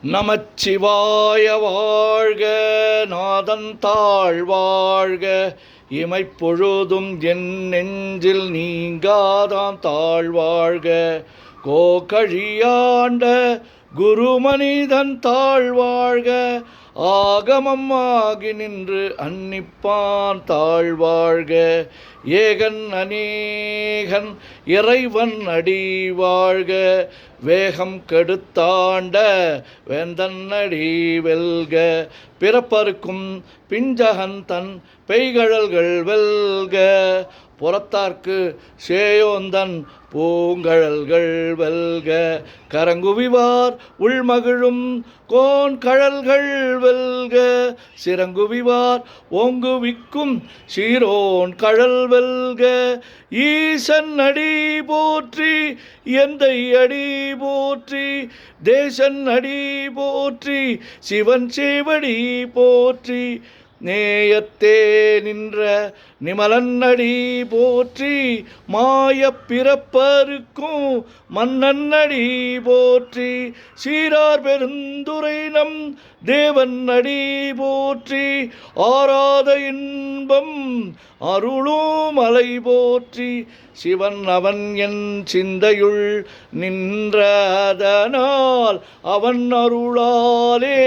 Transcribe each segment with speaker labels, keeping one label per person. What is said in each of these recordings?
Speaker 1: நமச்சிவாய வாழ்க, நாதன் தாழ் வாழ்க, இமைப்பொழுதும் என் நெஞ்சில் நீங்காதான் தாழ்வாழ்க. கோகழியாண்ட குருமனிதன் தாழ்வாழ்க, ஆகமம் ஆகி நின்று அன்னிப்பான் தாழ்வாழ்க. ஏகன் அநேகன் இறைவன் அடி வாழ்க, வேகம் கெடுத்தாண்ட வேந்தன் அடி வெல்க. பிறப்பருக்கும் பிஞ்சகன் தன் பெய்கழல்கள் வெல்க, புறத்தார்க்கு சேயோந்தன் பூங்கழல்கள் வெல்க. கரங்குவிவார் உள்மகிழும் கோன் கழல்கள் வெல்க, சிறங்குவிவார் ஓங்குவிக்கும் சீரோன் கழல் வெல்க. ஈசன் அடி போற்றி, எந்தை அடி போற்றி, தேசன் அடி போற்றி, சிவன் சேவடி போற்றி. நேயத்தே நின்ற நிமலன் அடி போற்றி, மாயப் பிறப்பருக்கும் மன்னன் அடி போற்றி. சீரார் பெருந்துரை நம் தேவன் அடி போற்றி, ஆராத இன்பம் அருளும் மலை போற்றி. சிவன் அவன் என் சிந்தையுள் நின்றதனால், அவன் அருளாலே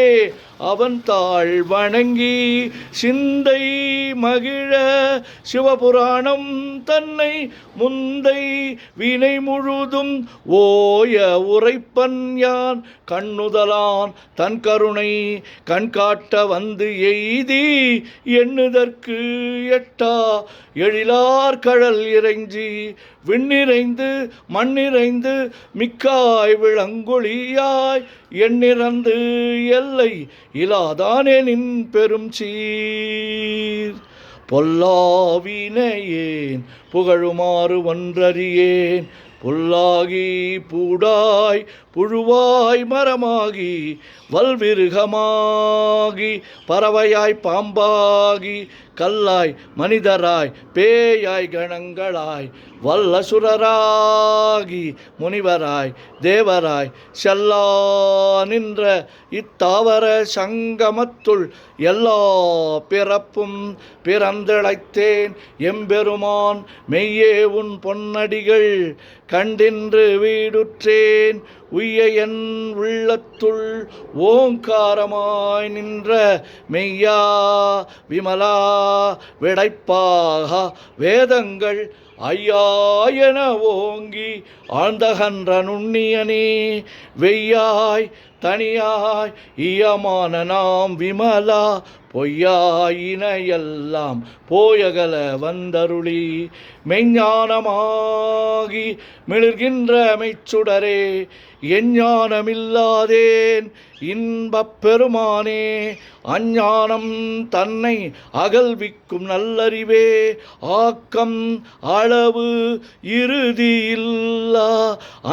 Speaker 1: அவன் தாழ் வணங்கி சிந்தை மகிழ. சிவபுராணம் தன்னை முந்தை வினை முழுதும் ஓய உரைப்பன் யான், கண்ணுதலான் தன் கருணை கண்காட்ட வந்து எய்தி எண்ணுதற்கு எட்டா எழிலார் கழல் இறைஞ்சி. விண்ணிறைந்து மண்ணிறைந்து மிக்காய் விளங்கொழியாய், எண்ணிறந்து எல்லை இலாதானே நின் பெரும் சீர். பொல்லாவினையேன் புகழுமாறு ஒன்றறியேன், புல்லாகி பூடாய் புழுவாய் மரமாகி வல்விருகமாகி பறவையாய் பாம்பாகி கல்லாய் மனிதராய் பேயாய் கணங்களாய் வல்லசுரராகி முனிவராய் தேவராய் செல்லா நின்ற இத்தாவர சங்கமத்துள் எல்லா பிறப்பும் பிறந்திழைத்தேன் எம்பெருமான். மெய்யே உன் பொன்னடிகள் கண்டின்று வீடுற்றேன், உய்ய என் உள்ளத்துள் ஓங்காரமாய் நின்ற மெய்யா விமலா விடைப்பாக வேதங்கள் ஐயா என ஓங்கி ஆழ்ந்தகன்ற நுண்ணியனே. வெய்யாய் தனியாய் ஈயமான நாம் விமலா, பொய்யாயினையெல்லாம் போயகல வந்தருளி. மெய்ஞானமாகி மிளிர்கின்ற மெய்ச்சுடரே, எஞ்ஞானமில்லாதேன் இன்பப் பெருமானே. அஞ்ஞானம் தன்னை அகல்விக்கும் நல்லறிவே, ஆக்கம் அளவு இறுதியில்லா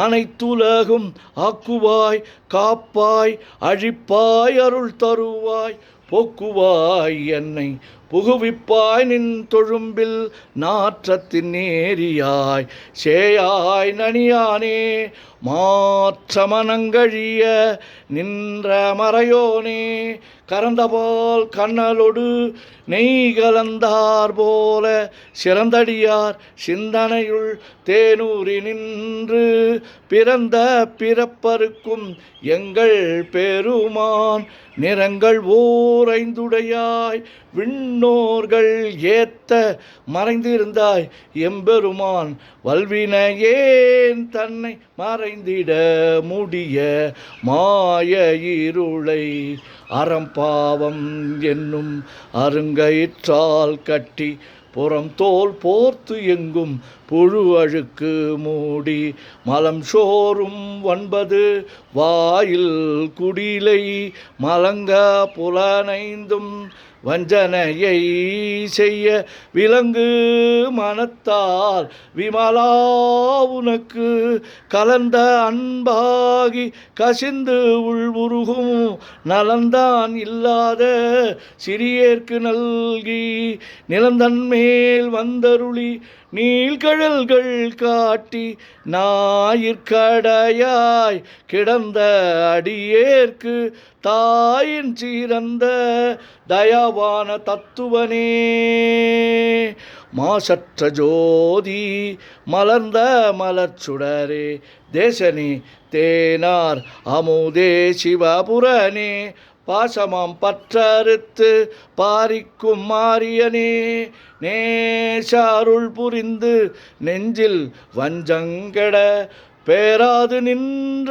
Speaker 1: அனைத்துலகும் ஆக்குவாய் காப்பாய் அழிப்பாய் அருள் தருவாய் போக்குவாய் என்னை புகுவிப்பாய். நின் தொழும்பில் நாற்றத்தின் நேரியாய் சேயாய் நனியானே, மாற்றமனங்கழிய நின்ற மறையோனே. கறந்தபால் கண்ணலொடு நெய் கலந்தார் போல, சிறந்தடியார் சிந்தனையுள் தேனூரி நின்று பிறந்த பிறப்பருக்கும் எங்கள் பெருமான். நிறங்கள் ஓர் ஐந்துடையாய் விண்ணோர்கள் ஏத்த மறைந்திருந்தாய் எம்பெருமான். வல்வினையேன் தன்னை மறைந்திட முடிய மாய இருளை அறம்பாவம் என்னும் அருங்கயிற்றால் கட்டி, புறம் தோல் போர்த்து எங்கும் புழு அழுக்கு மூடி. மலம் சோறும் 9 வாயில் குடிலை மலங்க புலனைந்தும் வஞ்சனையை செய்ய விலங்கு மனத்தால் விமலா உனக்கு கலந்த அன்பாகி கசிந்து உள்வுருகும் நலந்தான் இல்லாத சிறியேற்கு நல்கி. நிலந்தன் மேல் வந்தருளி நீள்கழல்கள் காட்டி ஞாயிற்கடையாய் கிடந்த அடியேற்கு தாயின் சிறந்த தயாவான தத்துவனே. மாசற்ற ஜோதி மலர்ந்த மலர்ச்சுடரே தேசனே தேனார் அமுதே சிவபுரனே பாசமாம் பற்றறுத்து பாரிக்கும் மாரியனே நேசாருள் புரிந்து நெஞ்சில் வஞ்சங்கட பேராது நின்ற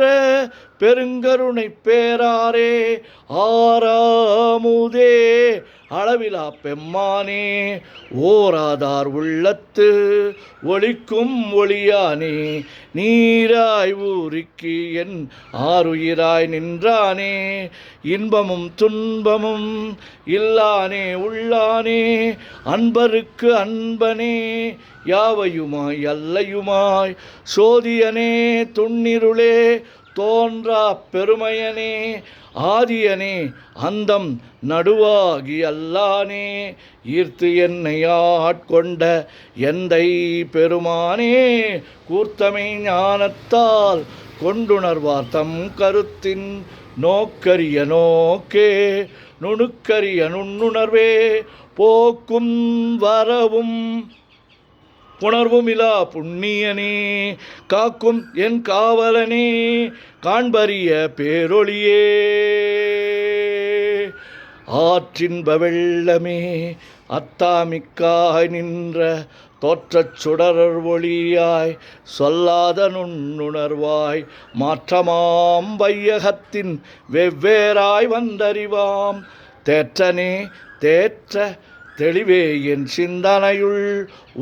Speaker 1: பெருங்கருணை பேராரே ஆறாமுதே அளவிலா பெம்மானே ஓராதார் உள்ளத்து ஒளிக்கும் ஒளியானே நீராய் ஊரிக்கு என் ஆருயிராய் நின்றானே இன்பமும் துன்பமும் இல்லானே உள்ளானே அன்பருக்கு அன்பனே யாவையுமாய் அல்லையுமாய் சோதியனே துண்ணிருளே தோன்றா பெருமையனே ஆதியனே அந்தம் நடுவாகி அல்லானே ஈர்த்து என்னை ஆட்கொண்ட எந்தை பெருமானே கூர்த்தமை ஞானத்தால் கொண்டுணர்வார் தம் கருத்தின் நோக்கரிய நோக்கே நுணுக்கரிய நுண்ணுணர்வே போக்கும் வரவும் புணர்வுமிலா புண்ணியனே காக்கும் என் காவலனே காண்பரிய பேரொளியே ஆற்றின்ப வெள்ளமே அத்தாமிக்காய் நின்ற தோற்றச் சுடரர் ஒளியாய் சொல்லாத நுண்ணுணர்வாய் மாற்றமாம் வையகத்தின் வெவ்வேறாய் வந்தறிவாம் தேற்றனே தேற்ற தெளிவே என் சிந்தனையுள்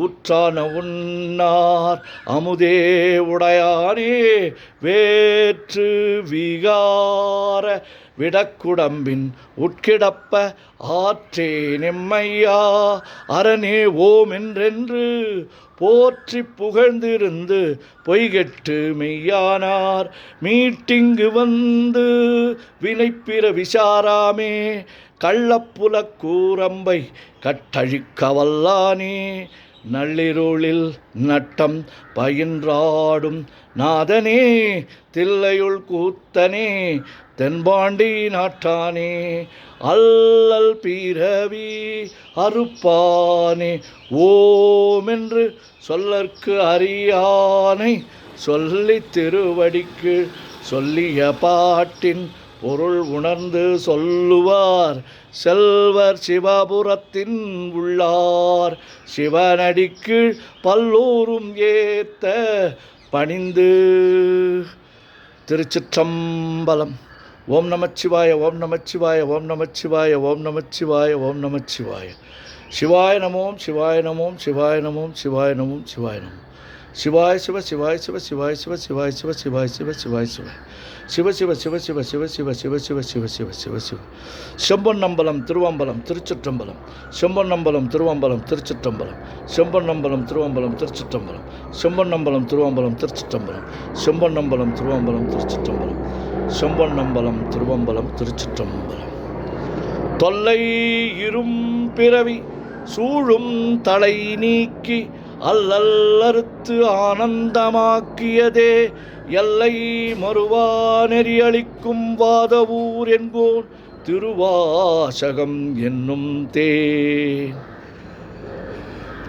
Speaker 1: ஊற்றான உன்னார் அமுதே உடையானே வேற்று விகார விடக்குடம்பின் உட்கிடப்ப ஆற்றே நெம்மையா அரணே ஓம் என்றென்று போற்றி புகழ்ந்திருந்து பொய்கெட்டு மெய்யானார் மீட்டிங்கு வந்து வினைப்பிற விசாராமே கள்ளப்புல கூரம்பை கட்டழிக்க வல்லானே நள்ளிருளில் நட்டம் பயின்றாடும் நாதனே தில்லையுள் கூத்தனே தென்பாண்டி நாட்டானே அல்லல் பிறவி அறுப்பானே ஓமென்று சொல்லற்கு அறியானை சொல்லி திருவடிக்கு சொல்லிய பாட்டின் பொருள் உணர்ந்து சொல்லுவார் செல்வர் சிவபுரத்தின் உள்ளார் சிவனடிக்கு பல்லூரும் ஏத்த பணிந்து. திருச்சிற்றம்பலம். ஓம் நமச்சிவாய ஓம் நமச்சிவாய ஓம் நமச்சிவாய ஓம் நமச்சிவாய ஓம் நமச்சிவாய. சிவாய நமோம் சிவாய நமோம் சிவாய நமோம் சிவாய நமோம் சிவாய நமோம். சிவாய சிவ சிவாய சிவ சிவாய சிவ சிவாய சிவ சிவாய சிவ சிவாய சிவ சிவ சிவ சிவ சிவ சிவ சிவ சிவ சிவ சிவ சிவ சிவ சிவ. செம்பொன்னம்பலம் திருவம்பலம் திருச்சிற்றம்பலம். செம்பொன்னம்பலம் திருவம்பலம் திருச்சிற்றம்பலம். செம்பொன்னம்பலம் திருவம்பலம் திருச்சிற்றம்பலம். செம்பொன்னம்பலம் திருவம்பலம் திருச்சிற்றம்பலம். செம்பொன்னம்பலம் திருவம்பலம் திருச்சிற்றம்பலம். செம்பொன்னம்பலம் திருவம்பலம் திருச்சிற்றம்பலம். தொல்லை இரும் பிறவி சூழும் தலை நீக்கி அல்லல்லறுத்து ஆனந்தமாக்கியதே எல்லை மறுவா நெறியளிக்கும் வாதவூர் என்கோன் திருவாசகம் என்னும் தேன்.